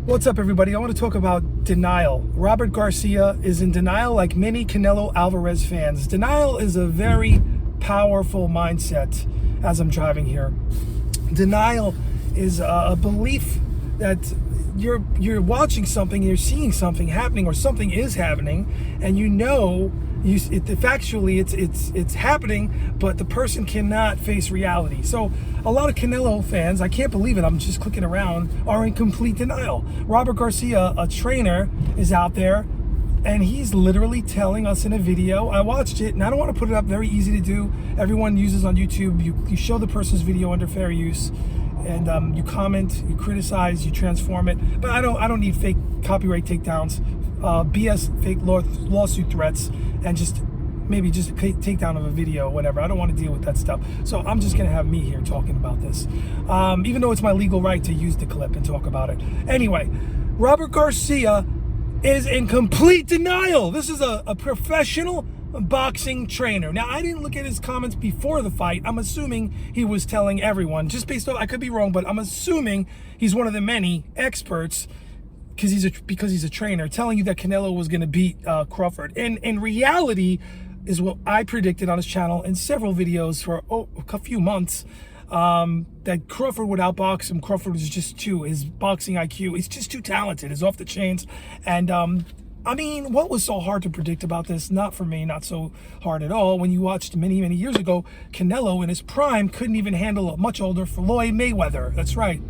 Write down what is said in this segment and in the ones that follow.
What's up, everybody? I want to talk about denial. Robert Garcia is in denial like many Canelo Álvarez fans. Denial is a very powerful mindset as I'm driving here. Denial is a belief that you're watching something, you're seeing something happening, or something is happening, and you know factually it's happening, but the person cannot face reality. So a lot of Canelo fans, I can't believe it, I'm just clicking around, are in complete denial. Robert Garcia, a trainer, is out there, and he's literally telling us in a video. I watched it, and I don't want to put it up, very easy to do. Everyone uses on YouTube. You show the person's video under fair use, and you comment, you criticize, you transform it. But I don't need fake copyright takedowns, BS fake lawsuit threats, and maybe just a takedown of a video, whatever. I don't want to deal with that stuff. So I'm just gonna have me here talking about this, even though it's my legal right to use the clip and talk about it. Anyway, Robert Garcia is in complete denial. This is a professional boxing trainer. Now, I didn't look at his comments before the fight. I'm assuming he was telling everyone, just based on, I could be wrong, but I'm assuming he's one of the many experts, because he's a trainer, telling you that Canelo was going to beat Crawford. And in reality is what I predicted on his channel in several videos for a few months, that Crawford would outbox him. Crawford is just his boxing IQ, he's just too talented, is off the chains. And I mean, what was so hard to predict about this? Not for me, not so hard at all. When you watched many years ago, Canelo in his prime couldn't even handle a much older Floyd Mayweather. That's right.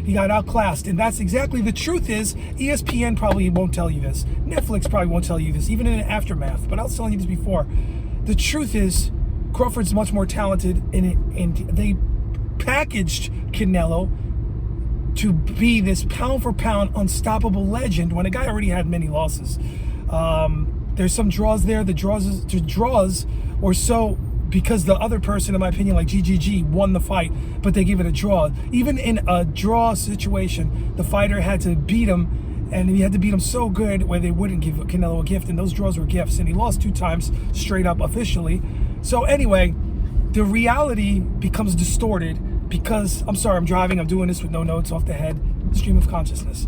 He got outclassed, and that's exactly the truth. Is ESPN probably won't tell you this. Netflix probably won't tell you this, even in the aftermath. But I was telling you this before. The truth is, Crawford's much more talented, and they packaged Canelo to be this pound for pound unstoppable legend when a guy already had many losses. There's some draws there. The draws were so because the other person, in my opinion, like GGG, won the fight, but they gave it a draw. Even in a draw situation, the fighter had to beat him, and he had to beat him so good where they wouldn't give Canelo a gift, and those draws were gifts, and he lost 2 times straight up officially. So anyway, the reality becomes distorted because, I'm sorry, I'm driving, I'm doing this with no notes, off the head, stream of consciousness.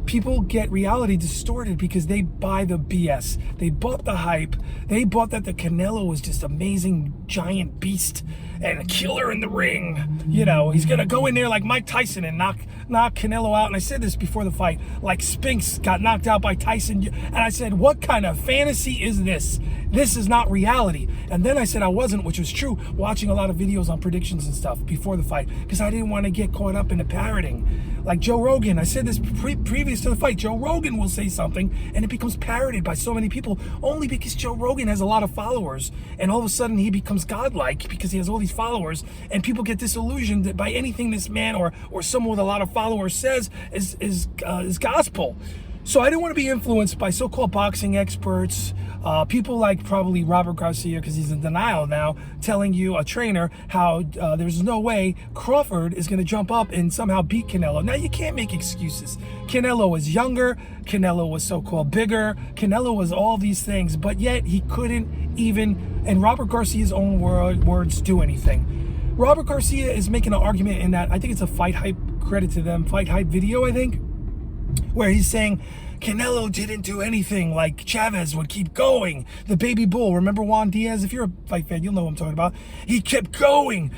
People get reality distorted because they buy the BS. They bought the hype. They bought that the Canelo was just amazing giant beast and a killer in the ring. You know, he's gonna go in there like Mike Tyson and knock Canelo out. And I said this before the fight, like Spinks got knocked out by Tyson. And I said, what kind of fantasy is this? This is not reality. And then I said I wasn't, which was true, watching a lot of videos on predictions and stuff before the fight, because I didn't want to get caught up in the parroting. Like Joe Rogan, I said this previous to the fight, Joe Rogan will say something and it becomes parroted by so many people only because Joe Rogan has a lot of followers, and all of a sudden he becomes godlike because he has all these followers, and people get disillusioned by anything this man or someone with a lot of followers says is gospel. So I didn't want to be influenced by so-called boxing experts, people like probably Robert Garcia, because he's in denial now, telling you, a trainer, how there's no way Crawford is going to jump up and somehow beat Canelo. Now, you can't make excuses. Canelo was younger, Canelo was so-called bigger, Canelo was all these things, but yet he couldn't even, in Robert Garcia's own words, do anything. Robert Garcia is making an argument in that, I think it's a Fight Hype, credit to them, Fight Hype video, I think, where he's saying Canelo didn't do anything, like Chavez would keep going. The baby bull, remember Juan Diaz? If you're a fight fan, you'll know what I'm talking about. He kept going.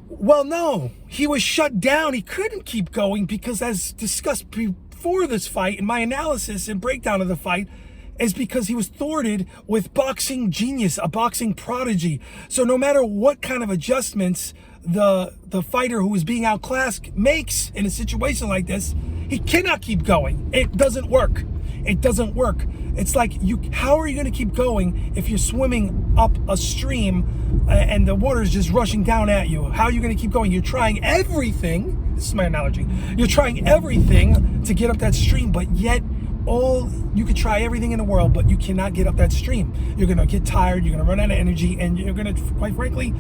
Well, no, he was shut down. He couldn't keep going because, as discussed before this fight, in my analysis and breakdown of the fight, is because he was thwarted with boxing genius, a boxing prodigy. So no matter what kind of adjustments the fighter who is being outclassed makes in a situation like this, he cannot keep going. It doesn't work. It doesn't work. It's like, how are you going to keep going if you're swimming up a stream and the water is just rushing down at you? How are you going to keep going? You're trying everything. This is my analogy. You're trying everything to get up that stream, but yet you could try everything in the world, but you cannot get up that stream. You're going to get tired. You're going to run out of energy, and you're going to, quite frankly,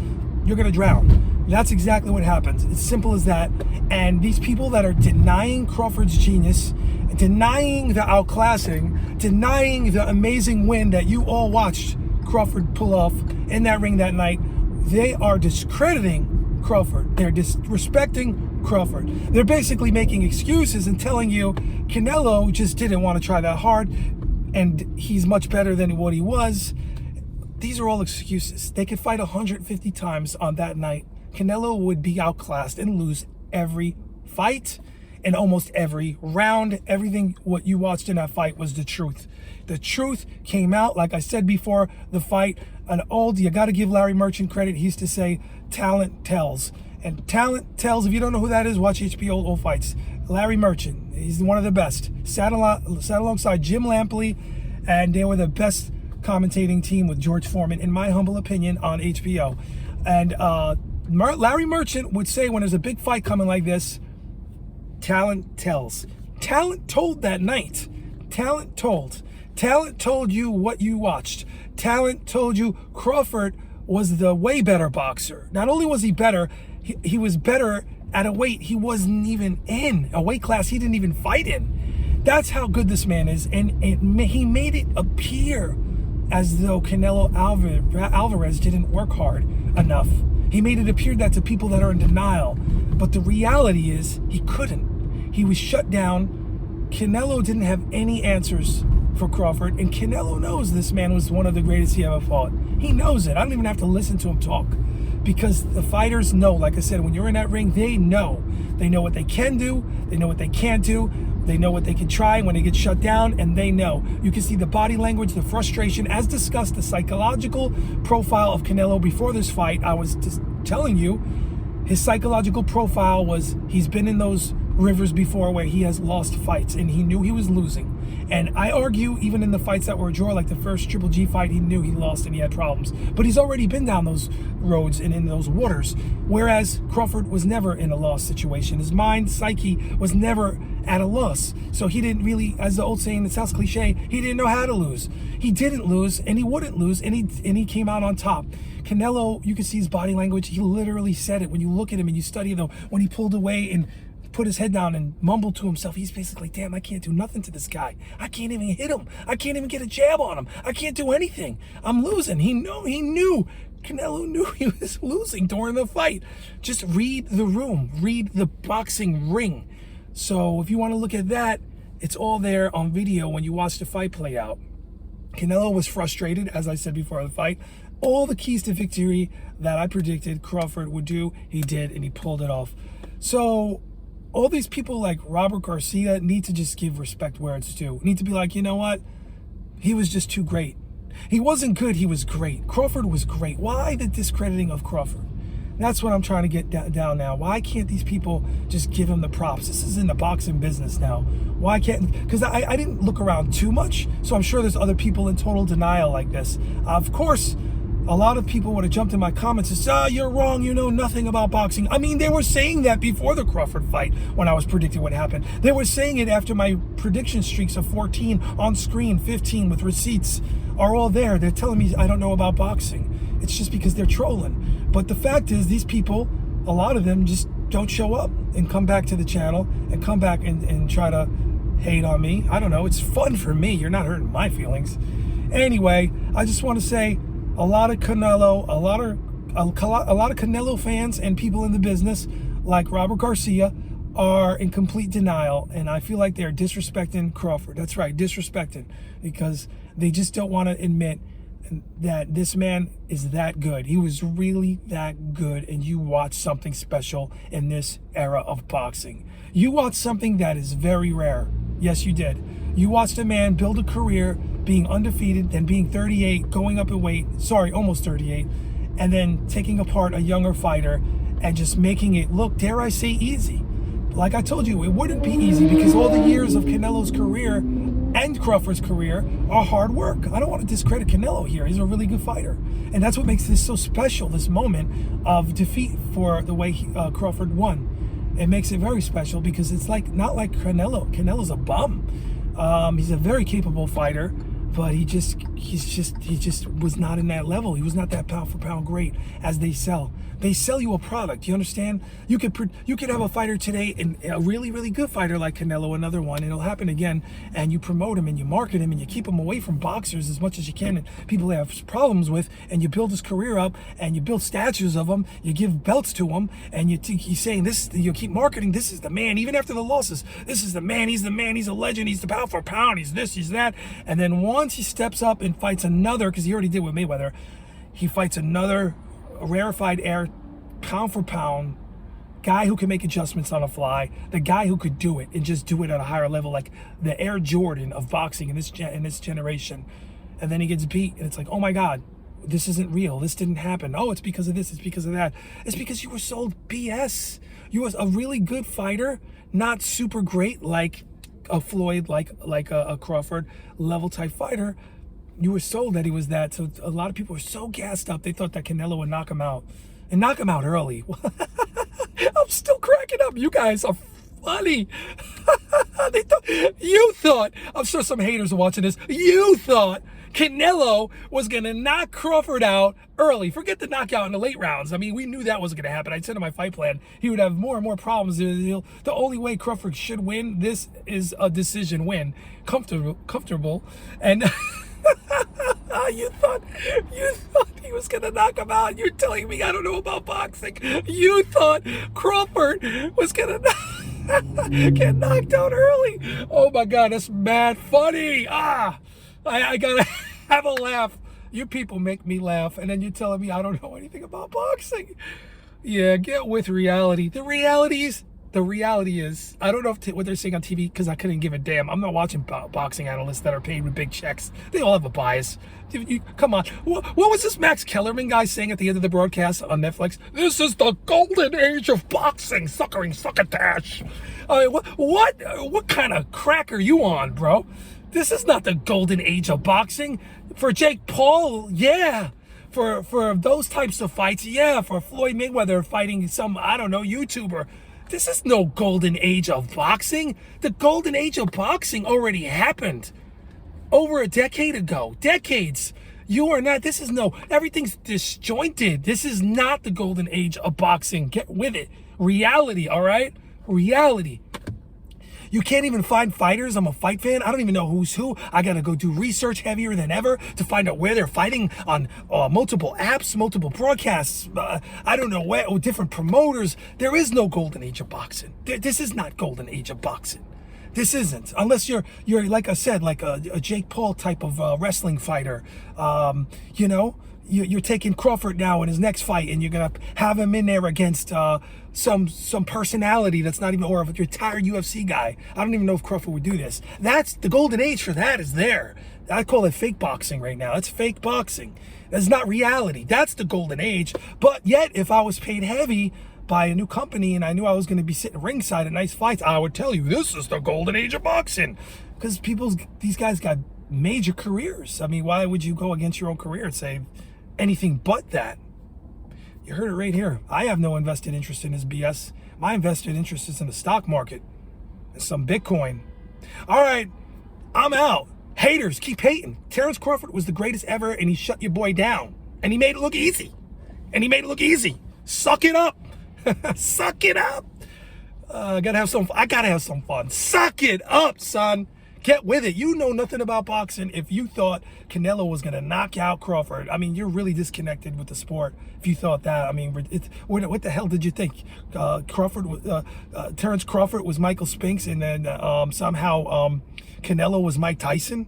you're going to drown. That's exactly what happens. It's simple as that. And these people that are denying Crawford's genius, denying the outclassing, denying the amazing win that you all watched Crawford pull off in that ring that night, they are discrediting Crawford. They're disrespecting Crawford. They're basically making excuses and telling you Canelo just didn't want to try that hard and he's much better than what he was. These are all excuses. They could fight 150 times on that night. Canelo would be outclassed and lose every fight and almost every round. Everything what you watched in that fight was the truth. The truth came out. Like I said before the fight, you got to give Larry Merchant credit. He used to say, talent tells. And talent tells. If you don't know who that is, watch HBO Old Fights. Larry Merchant, he's one of the best. Sat alongside Jim Lampley, and they were the best commentating team with George Foreman, in my humble opinion, on HBO. And Larry Merchant would say when there's a big fight coming like this, talent tells. Talent told that night. Talent told. Talent told you what you watched. Talent told you Crawford was the way better boxer. Not only was he better, he was better at a weight he wasn't even in, a weight class he didn't even fight in. That's how good this man is. And he made it appear as though Canelo Álvarez didn't work hard enough. He made it appear that to people that are in denial. But the reality is he couldn't. He was shut down. Canelo didn't have any answers for Crawford. And Canelo knows this man was one of the greatest he ever fought. He knows it. I don't even have to listen to him talk. Because the fighters know, like I said, when you're in that ring, they know. They know what they can do. They know what they can't do. They know what they can try when they get shut down, and they know. You can see the body language, the frustration. As discussed, the psychological profile of Canelo before this fight, I was just telling you, his psychological profile was he's been in those rivers before where he has lost fights, and he knew he was losing. And I argue, even in the fights that were a draw, like the first Triple G fight, he knew he lost and he had problems. But he's already been down those roads and in those waters, whereas Crawford was never in a loss situation. His mind, psyche, was never at a loss. So he didn't really, as the old saying, it sounds cliche, he didn't know how to lose. He didn't lose, and he wouldn't lose, and he came out on top. Canelo, you can see his body language. He literally said it. When you look at him and you study him, when he pulled away and put his head down and mumbled to himself, he's basically, damn, I can't do nothing to this guy. I can't even hit him. I can't even get a jab on him. I can't do anything. I'm losing. He knew. Canelo knew he was losing during the fight. Just read the room. Read the boxing ring. So if you want to look at that, it's all there on video when you watch the fight play out. Canelo was frustrated, as I said before the fight. All the keys to victory that I predicted Crawford would do, he did, and he pulled it off. So all these people like Robert Garcia need to just give respect where it's due. Need to be like, you know what? He was just too great. He wasn't good, he was great. Crawford was great. Why the discrediting of Crawford? That's what I'm trying to get down now. Why can't these people just give him the props? This is in the boxing business now. Why can't, because I didn't look around too much, so I'm sure there's other people in total denial like this. Of course, a lot of people would have jumped in my comments and said, you're wrong, you know nothing about boxing. I mean, they were saying that before the Crawford fight when I was predicting what happened. They were saying it after my prediction streaks of 14 on screen, 15 with receipts are all there. They're telling me I don't know about boxing. It's just because they're trolling. But the fact is, these people, a lot of them just don't show up and come back to the channel and come back and try to hate on me. I don't know. It's fun for me. You're not hurting my feelings. Anyway, I just want to say, a lot of Canelo fans and people in the business like Robert Garcia are in complete denial, and I feel like they're disrespecting Crawford. That's right, disrespecting, because they just don't want to admit that this man is that good. He was really that good, and you watched something special in this era of boxing. You watched something that is very rare. Yes, you did. You watched a man build a career being undefeated, then being 38, going up in weight, almost 38, and then taking apart a younger fighter and just making it look, dare I say, easy. Like I told you, it wouldn't be easy because all the years of Canelo's career and Crawford's career are hard work. I don't want to discredit Canelo here. He's a really good fighter. And that's what makes this so special, this moment of defeat for the way Crawford won. It makes it very special because it's like not like Canelo. Canelo's a bum. He's a very capable fighter, but he just was not in that level. He was not that pound for pound great as they sell. They sell you a product. You understand? You could have a fighter today, and a really, really good fighter like Canelo, another one, and it'll happen again. And you promote him and you market him and you keep him away from boxers as much as you can and people they have problems with. And you build his career up and you build statues of him. You give belts to him, and he's saying this. You keep marketing. This is the man, even after the losses. This is the man. He's the man. He's a legend. He's the pound for pound. He's this. He's that. And then once he steps up and fights another, because he already did with Mayweather, he fights another rarefied air, pound for pound guy who can make adjustments on a fly, the guy who could do it and just do it at a higher level, like the Air Jordan of boxing in this generation. And then he gets beat, and it's like, oh my God, this isn't real. This didn't happen. Oh, it's because of this. It's because of that. It's because you were sold BS. You was a really good fighter, not super great like a Floyd, like a Crawford level type fighter. You were sold that he was that. So a lot of people were so gassed up. They thought that Canelo would knock him out, and knock him out early. I'm still cracking up. You guys are funny. You thought, I'm sure some haters are watching this. You thought Canelo was going to knock Crawford out early. Forget the knockout in the late rounds. I mean, we knew that wasn't going to happen. I said in my fight plan, he would have more and more problems. The only way Crawford should win this is a decision win. Comfortable. And you thought he was going to knock him out. You're telling me I don't know about boxing. You thought Crawford was going to get knocked out early. Oh my God, that's mad funny. I gotta have a laugh. You people make me laugh, and then you're telling me I don't know anything about boxing. Yeah, get with reality. The reality is, I don't know what they're saying on TV because I couldn't give a damn. I'm not watching boxing analysts that are paid with big checks. They all have a bias. Come on. What was this Max Kellerman guy saying at the end of the broadcast on Netflix? This is the golden age of boxing, succotash. What kind of crack are you on, bro? This is not the golden age of boxing. For Jake Paul, yeah. For those types of fights, yeah. For Floyd Mayweather fighting some, I don't know, YouTuber. This is no golden age of boxing. The golden age of boxing already happened over a decade ago. Decades. You are not, everything's disjointed. This is not the golden age of boxing. Get with it. Reality, all right? Reality. You can't even find fighters. I'm a fight fan. I don't even know who's who. I got to go do research heavier than ever to find out where they're fighting on multiple apps, multiple broadcasts. I don't know where, different promoters. There is no golden age of boxing. This is not golden age of boxing. This isn't. Unless you're like I said, like a Jake Paul type of wrestling fighter. You're taking Crawford now in his next fight, and you're gonna have him in there against some personality that's not even, or a retired UFC guy. I don't even know if Crawford would do this. That's the golden age for that is there. I call it fake boxing right now. It's fake boxing. That's not reality. That's the golden age. But yet, if I was paid heavy by a new company and I knew I was going to be sitting ringside at nice fights, I would tell you this is the golden age of boxing, because these guys got major careers. I mean, why would you go against your own career and say anything but that? You heard it right here. I have no invested interest in this BS. My invested interest is in the stock market and some Bitcoin. All right, I'm out. Haters, keep hating. Terence Crawford was the greatest ever, and he shut your boy down. And he made it look easy. Suck it up. Suck it up. I gotta have some fun. Suck it up, son. Get with it. You know nothing about boxing if you thought Canelo was going to knock out Crawford. I mean, you're really disconnected with the sport if you thought that. I mean, what the hell did you think? Terence Crawford was Michael Spinks, and then somehow Canelo was Mike Tyson?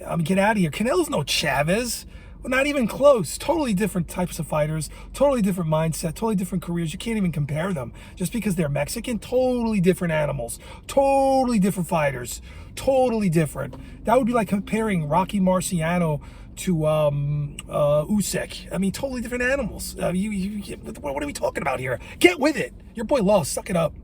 I mean, get out of here. Canelo's no Chavez. Well, not even close. Totally different types of fighters, totally different mindset, totally different careers. You can't even compare them. Just because they're Mexican, totally different animals, totally different fighters, totally different. That would be like comparing Rocky Marciano to Usyk. I mean, totally different animals. What are we talking about here? Get with it. Your boy lost. Suck it up.